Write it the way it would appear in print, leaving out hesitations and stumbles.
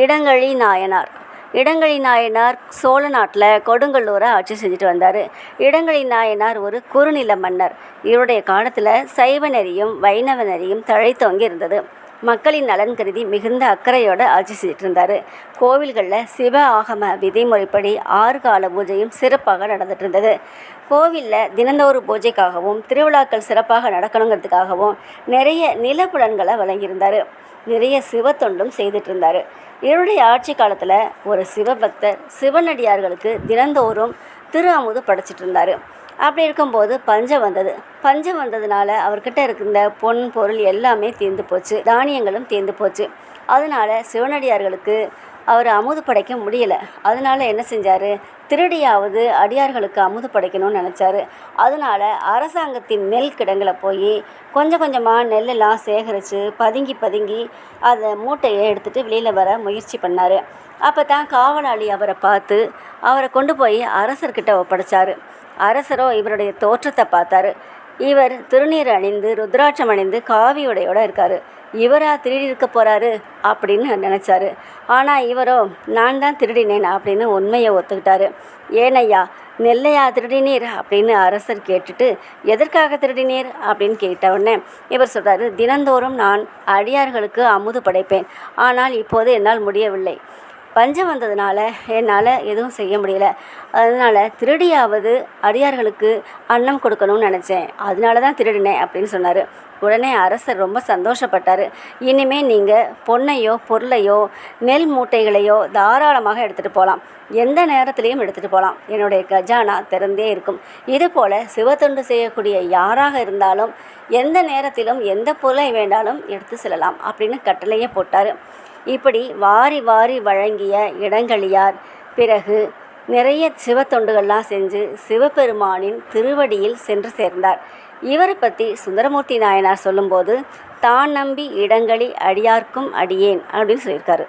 இடங்கழி நாயனார். இடங்கழி நாயனார் சோழ நாட்டில் கொடுங்கல்லூரை ஆட்சி செஞ்சுட்டு வந்தார். இடங்கழி நாயனார் ஒரு குறுநில மன்னர். இவருடைய காலத்தில் சைவ நெறியும் வைணவ நெறியும் தழைத்தோங்கி இருந்தது. மக்களின் நலன் கருதி மிகுந்த அக்கறையோடு ஆட்சி செஞ்சுட்டு இருந்தார். கோவில்களில் சிவ ஆகம விதிமுறைப்படி 6 கால பூஜையும் சிறப்பாக நடந்துட்டு இருந்தது. கோவிலில் தினந்தோறும் பூஜைக்காகவும் திருவிழாக்கள் சிறப்பாக நடக்கணுங்கிறதுக்காகவும் நிறைய நிலப்புலன்களை வழங்கியிருந்தார். நிறைய சிவத்தொண்டும் செய்துட்டு இருந்தார். இவருடைய ஆட்சி காலத்தில் ஒரு சிவபக்தர் சிவனடியார்களுக்கு தினந்தோறும் திரு அமுது படைச்சிட்டு இருந்தார். அப்படி இருக்கும்போது பஞ்சம் வந்ததுனால அவர்கிட்ட இருந்த பொன் பொருள் எல்லாமே தீர்ந்து போச்சு. தானியங்களும் தீர்ந்து போச்சு. அதனால சிவனடியார்களுக்கு அவர் அமுது படைக்க முடியலை. அதனால என்ன செஞ்சார், திருடியாவது அடியார்களுக்கு அமுது படைக்கணும்னு நினச்சாரு. அதனால அரசாங்கத்தின் நெல் கிடங்கில் போய் கொஞ்சம் கொஞ்சமாக நெல்லெல்லாம் சேகரித்து பதுங்கி அதை மூட்டையை எடுத்துகிட்டு வெளியில் வர முயற்சி பண்ணார். அப்போ தான் காவலாளி அவரை பார்த்து அவரை கொண்டு போய் அரசர்கிட்ட ஒப்படைச்சார். அரசரோ இவருடைய தோற்றத்தை பார்த்தாரு. இவர் திருநீர் அணிந்து ருத்ராட்சம் அணிந்து காவி உடையோடு இருக்கார். இவரா திருடி இருக்க போகிறாரு அப்படின்னு நினச்சாரு. ஆனால் இவரோ நான் தான் திருடினேன் அப்படின்னு உண்மையை ஒத்துக்கிட்டாரு. ஏனையா நெல்லையா திருடினீர் அப்படின்னு அரசர் கேட்டுட்டு எதற்காக திருடினீர் அப்படின்னு கேட்டவுடனே இவர் சொல்கிறாரு, தினந்தோறும் நான் அடியார்களுக்கு அமுது படைப்பேன். ஆனால் இப்போது என்னால் முடியவில்லை. பஞ்சம் வந்ததுனால என்னால் எதுவும் செய்ய முடியல. அதனால் திருடியாவது அடியார்களுக்கு அன்னம் கொடுக்கணும்னு நினச்சேன். அதனால தான் திருடினேன் அப்படின்னு சொன்னார். உடனே அரசர் ரொம்ப சந்தோஷப்பட்டார். இனிமேல் நீங்கள் பொன்னையோ பொருளையோ நெல் மூட்டைகளையோ தாராளமாக எடுத்துகிட்டு போகலாம். எந்த நேரத்துலையும் எடுத்துகிட்டு போகலாம். என்னுடைய கஜானா திறந்தே இருக்கும். இதுபோல் சிவத்தொண்டு செய்யக்கூடிய யாராக இருந்தாலும் எந்த நேரத்திலும் எந்த பொருளை வேண்டாலும் எடுத்து செல்லலாம் அப்படின்னு கட்டளையே போட்டார். இப்படி வாரி வழங்கிய இடங்கழியார் பிறகு நிறைய சிவத்தொண்டுகள்லாம் செஞ்சு சிவபெருமானின் திருவடியில் சென்று சேர்ந்தார். இவரை பற்றி சுந்தரமூர்த்தி நாயனார் சொல்லும்போது, தான் நம்பி இடங்களி அடியார்க்கும் அடியேன் அப்படின்னு சொல்லியிருக்காரு.